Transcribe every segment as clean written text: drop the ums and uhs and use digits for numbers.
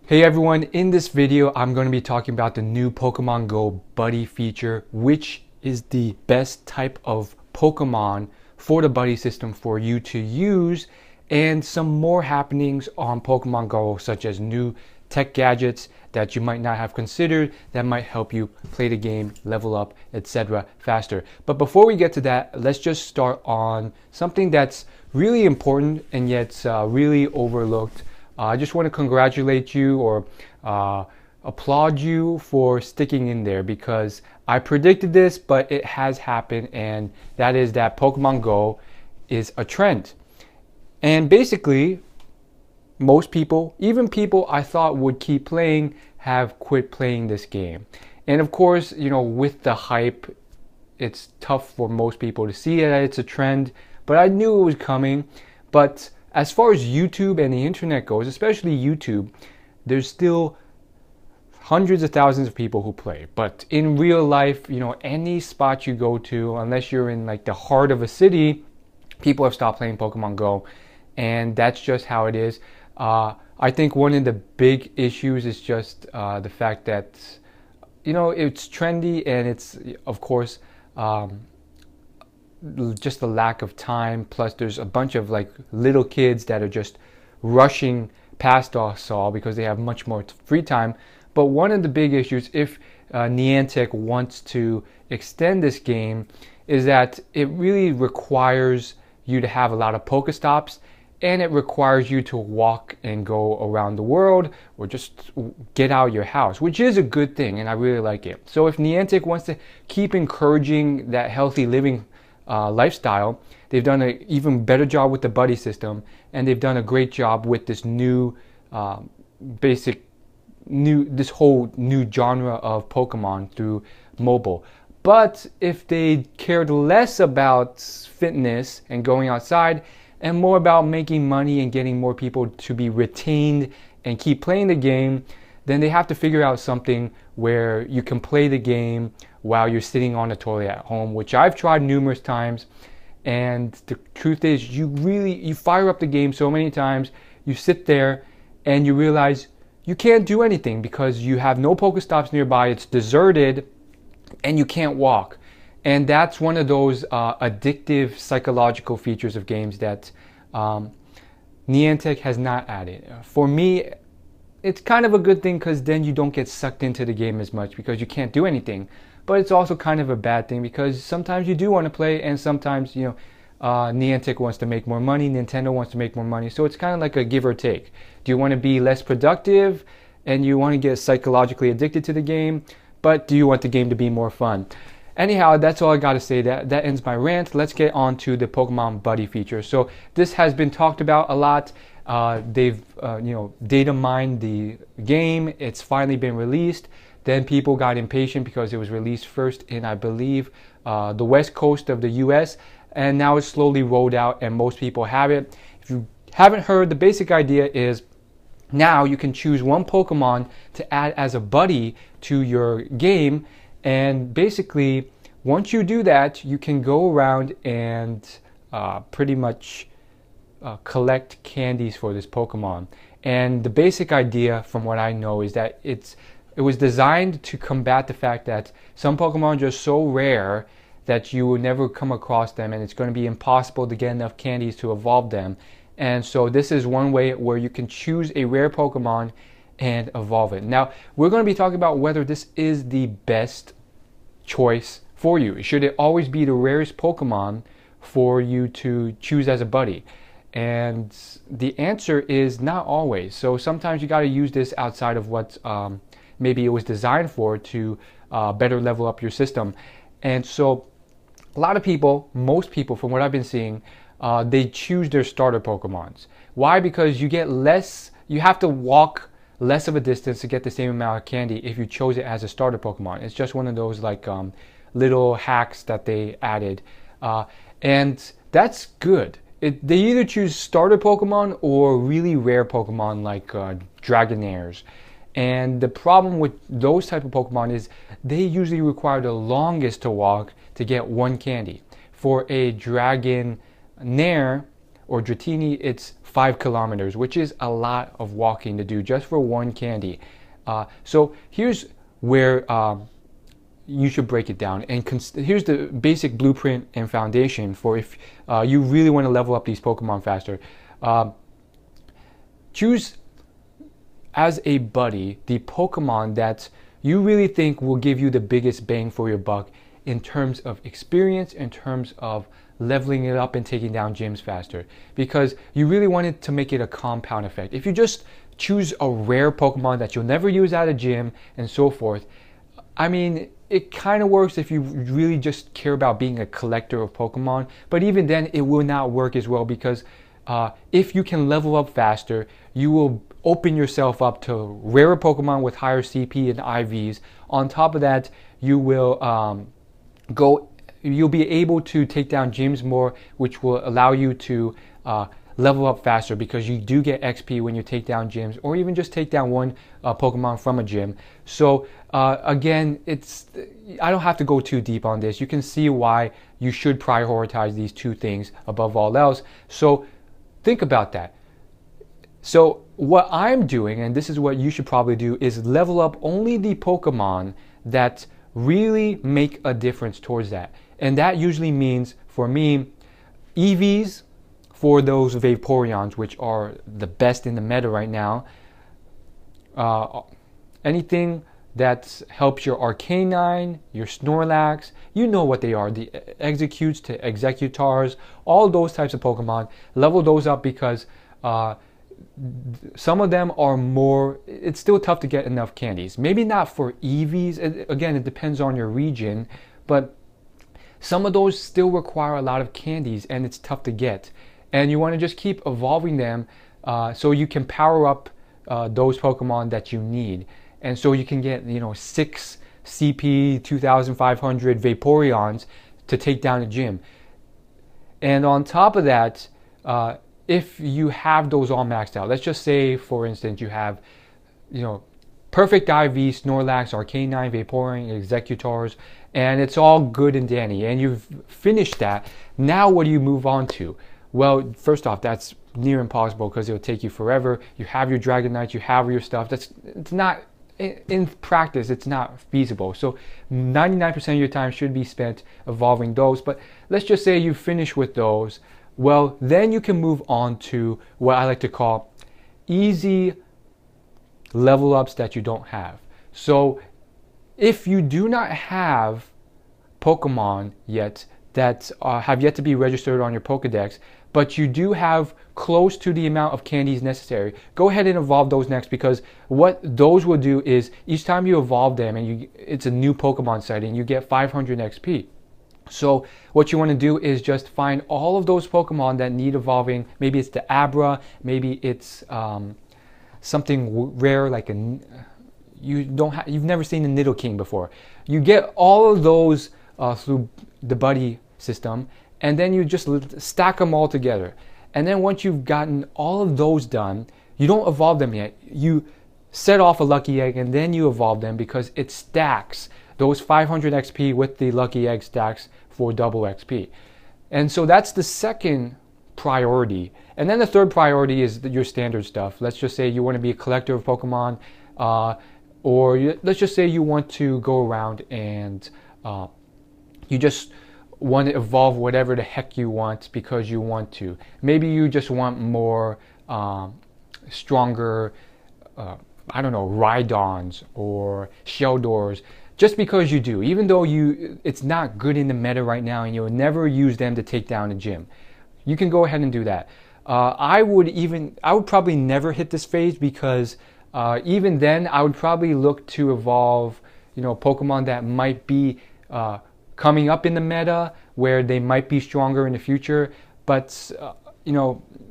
Hey everyone, in this video I'm going to be talking about the new Pokemon Go Buddy feature, which is the best type of Pokemon for the buddy system for you to use, and some more happenings on Pokemon Go, such as new tech gadgets that you might not have considered that might help you play the game, level up, etc. faster. But before we get to that, let's just start on something that's really important and yet really overlooked. I just want to congratulate you or applaud you for sticking in there, because I predicted this, but it has happened, and that is that Pokemon Go is a trend. And basically, most people, even people I thought would keep playing, have quit playing this game. And of course, with the hype, it's tough for most people to see that it's a trend, but I knew it was coming. But as far as YouTube and the internet goes, especially YouTube, there's still hundreds of thousands of people who play. But in real life, any spot you go to, unless you're in like the heart of a city, people have stopped playing Pokemon Go. And that's just how it is. I think one of the big issues is just the fact that, it's trendy, and it's, of course, just the lack of time. Plus there's a bunch of like little kids that are just rushing past us all because they have much more free time. But one of the big issues, if Niantic wants to extend this game, is that it really requires you to have a lot of Pokestops, and it requires you to walk and go around the world or just get out of your house, which is a good thing, and I really like it. So if Niantic wants to keep encouraging that healthy living lifestyle, they've done an even better job with the buddy system, and they've done a great job with this new this whole new genre of Pokemon through mobile. But if they cared less about fitness and going outside and more about making money and getting more people to be retained and keep playing the game, then they have to figure out something where you can play the game while you're sitting on the toilet at home, which I've tried numerous times. And the truth is, you fire up the game so many times, you sit there and you realize you can't do anything because you have no Pokestops nearby, it's deserted, and you can't walk. And that's one of those addictive psychological features of games that Niantic has not added. For me, it's kind of a good thing, because then you don't get sucked into the game as much because you can't do anything. But it's also kind of a bad thing, because sometimes you do want to play, and sometimes Niantic wants to make more money, Nintendo wants to make more money. So it's kind of like a give or take. Do you want to be less productive and you want to get psychologically addicted to the game, but do you want the game to be more fun? Anyhow, that's all I got to say. That ends my rant. Let's get on to the Pokemon Buddy feature. So this has been talked about a lot. They've data mined the game. It's finally been released. Then people got impatient because it was released first in, I believe, the west coast of the US, and now it's slowly rolled out and most people have it. If you haven't heard, the basic idea is now you can choose one Pokemon to add as a buddy to your game. And basically, once you do that, you can go around and pretty much collect candies for this Pokemon. And the basic idea, from what I know, is that it was designed to combat the fact that some Pokemon are just so rare that you will never come across them, and it's going to be impossible to get enough candies to evolve them. And so this is one way where you can choose a rare Pokemon and evolve it. Now, we're going to be talking about whether this is the best choice for you. Should it always be the rarest Pokemon for you to choose as a buddy? And the answer is not always. So sometimes you got to use this outside of what maybe it was designed for, to better level up your system. And so a lot of people, most people from what I've been seeing, they choose their starter Pokemons. Why? Because you have to walk less of a distance to get the same amount of candy if you chose it as a starter Pokemon. It's just one of those like little hacks that they added, and that's good. They either choose starter Pokemon or really rare Pokemon like Dragonairs. And the problem with those type of Pokemon is they usually require the longest to walk to get one candy. For a Dragonair or Dratini, it's 5 kilometers, which is a lot of walking to do just for one candy. So here's where you should break it down. And here's the basic blueprint and foundation for if you really want to level up these Pokemon faster. Choose as a buddy the Pokemon that you really think will give you the biggest bang for your buck in terms of experience, in terms of leveling it up and taking down gyms faster. Because you really want it to make it a compound effect. If you just choose a rare Pokemon that you'll never use at a gym and so forth, I mean, it kind of works if you really just care about being a collector of Pokemon, but even then it will not work as well, because if you can level up faster, you will open yourself up to rarer Pokemon with higher CP and IVs. On top of that, you will you'll be able to take down gyms more, which will allow you to level up faster, because you do get XP when you take down gyms, or even just take down one Pokemon from a gym. So again, I don't have to go too deep on this. You can see why you should prioritize these two things above all else. So think about that. So what I'm doing, and this is what you should probably do, is level up only the Pokemon that really make a difference towards that. And that usually means, for me, EVs for those Vaporeons, which are the best in the meta right now. Anything that helps your Arcanine, your Snorlax, you know what they are, the Executes to Executars, all those types of Pokemon, level those up, because some of them are more, it's still tough to get enough candies. Maybe not for EVs, again, it depends on your region, but some of those still require a lot of candies and it's tough to get. And you want to just keep evolving them so you can power up those Pokemon that you need. And so you can get, 6 CP 2500 Vaporeons to take down a gym. And on top of that, if you have those all maxed out, let's just say, for instance, you have, perfect IV, Snorlax, Arcanine, Vaporeon, Executars, and it's all good and dandy, and you've finished that. Now what do you move on to? Well, first off, that's near impossible because it'll take you forever. You have your Dragonites, you have your stuff. It's not, in practice, it's not feasible. So 99% of your time should be spent evolving those. But let's just say you finish with those. Well, then you can move on to what I like to call easy level ups that you don't have. So if you do not have Pokemon yet that have yet to be registered on your Pokedex, but you do have close to the amount of candies necessary, go ahead and evolve those next, because what those will do is each time you evolve them, and it's a new Pokemon sighting, you get 500 XP. So what you want to do is just find all of those Pokemon that need evolving. Maybe it's the Abra, maybe it's something rare like you've never seen a Nidoking before. You get all of those through the buddy system, and then you just stack them all together. And then once you've gotten all of those done, you don't evolve them yet. You set off a lucky egg and then you evolve them, because it stacks. Those 500 XP with the lucky egg stacks for double XP. And so that's the second priority. And then the third priority is your standard stuff. Let's just say you want to be a collector of Pokemon, or let's just say you want to go around and you just want to evolve whatever the heck you want because you want to. Maybe you just want more stronger, I don't know, Rhydons or Sheldors, just because you do, even though it's not good in the meta right now and you'll never use them to take down a gym. You can go ahead and do that. I would probably never hit this phase, because even then I would probably look to evolve, Pokemon that might be coming up in the meta, where they might be stronger in the future, but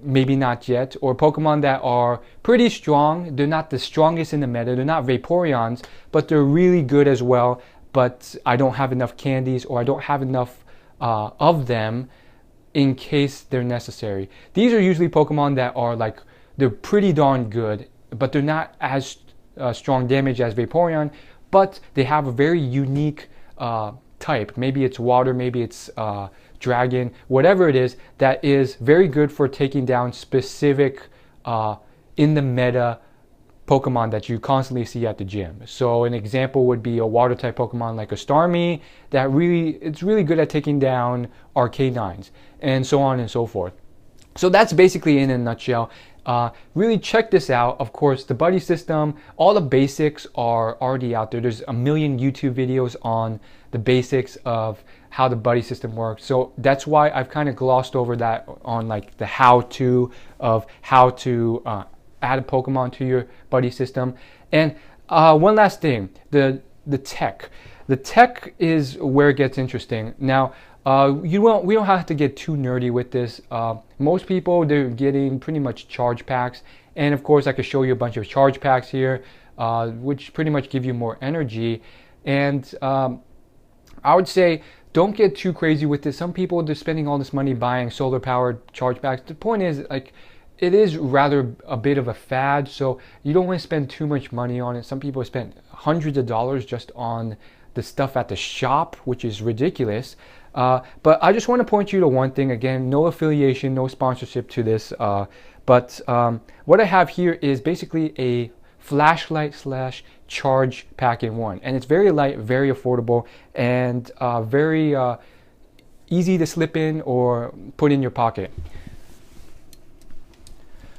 maybe not yet, or Pokemon that are pretty strong. They're not the strongest in the meta, they're not Vaporeons, but they're really good as well, but I don't have enough candies, or I don't have enough of them in case they're necessary. These are usually Pokemon that are they're pretty darn good, but they're not as strong damage as Vaporeon, but they have a very unique type. Maybe it's water, maybe it's dragon, whatever it is, that is very good for taking down specific in the meta Pokemon that you constantly see at the gym. So an example would be a water type Pokemon like a Starmie that it's really good at taking down Arcanines, and so on and so forth. So that's basically in a nutshell. Really check this out. Of course, the buddy system, all the basics are already out there. There's a million YouTube videos on the basics of how the buddy system works. So that's why I've kind of glossed over that on like the how-to of how to add a Pokemon to your buddy system. And one last thing, the tech. The tech is where it gets interesting. Now, we don't have to get too nerdy with this. Most people, they're getting pretty much charge packs. And of course, I could show you a bunch of charge packs here, which pretty much give you more energy. And I would say, don't get too crazy with this. Some people, they're spending all this money buying solar powered charge packs. The point is, like, it is rather a bit of a fad, so you don't want to spend too much money on it. Some people spend hundreds of dollars just on the stuff at the shop, which is ridiculous. But I just want to point you to one thing. Again, no affiliation, no sponsorship to this. But what I have here is basically a flashlight slash charge pack in one. And it's very light, very affordable, and very easy to slip in or put in your pocket.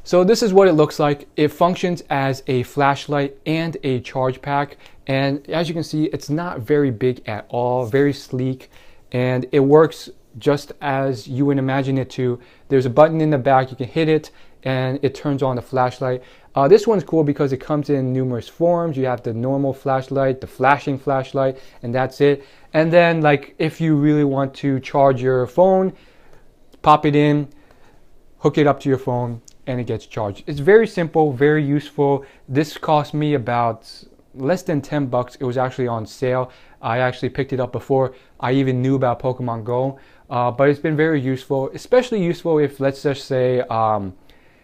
So this is what it looks like. It functions as a flashlight and a charge pack. And as you can see, it's not very big at all, very sleek. And it works just as you would imagine it to. There's a button in the back, you can hit it and it turns on the flashlight. This one's cool because it comes in numerous forms. You have the normal flashlight, the flashing flashlight, and that's it. And then like if you really want to charge your phone, pop it in, hook it up to your phone, and it gets charged. It's very simple, very useful. This cost me about less than 10 bucks. It was actually on sale. I actually picked it up before I even knew about Pokemon Go. But it's been very useful, especially useful if, let's just say,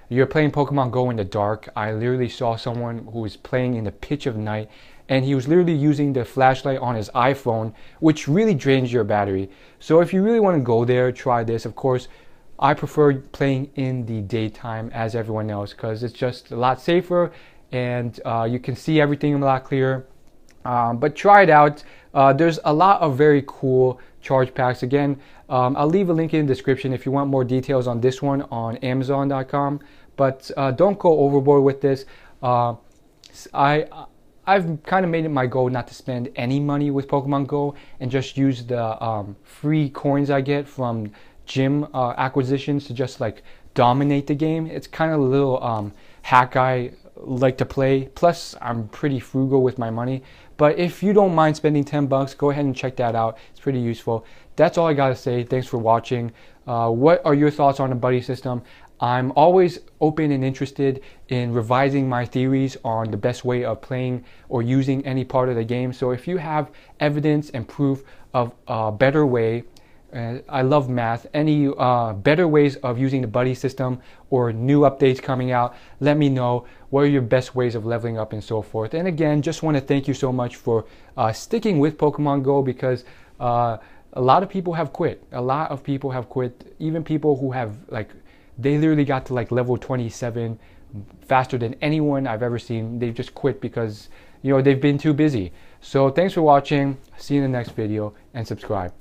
you're playing Pokemon Go in the dark. I literally saw someone who was playing in the pitch of night, and he was literally using the flashlight on his iPhone, which really drains your battery. So if you really want to go there, try this. Of course, I prefer playing in the daytime as everyone else because it's just a lot safer and you can see everything a lot clearer. But try it out. There's a lot of very cool charge packs. Again, I'll leave a link in the description if you want more details on this one on Amazon.com. But don't go overboard with this. I've kind of made it my goal not to spend any money with Pokemon Go and just use the free coins I get from gym acquisitions to just like dominate the game. It's kind of a little hack I like to play. Plus, I'm pretty frugal with my money. But if you don't mind spending 10 bucks, go ahead and check that out. It's pretty useful. That's all I gotta say. Thanks for watching. What are your thoughts on the buddy system? I'm always open and interested in revising my theories on the best way of playing or using any part of the game. So if you have evidence and proof of a better way, I love math, any better ways of using the buddy system or new updates coming out, let me know. What are your best ways of leveling up and so forth. And again, just want to thank you so much for sticking with Pokemon Go because a lot of people have quit. A lot of people have quit. Even people who have like, they literally got to like level 27 faster than anyone I've ever seen. They've just quit because, you know, they've been too busy. So thanks for watching. See you in the next video and subscribe.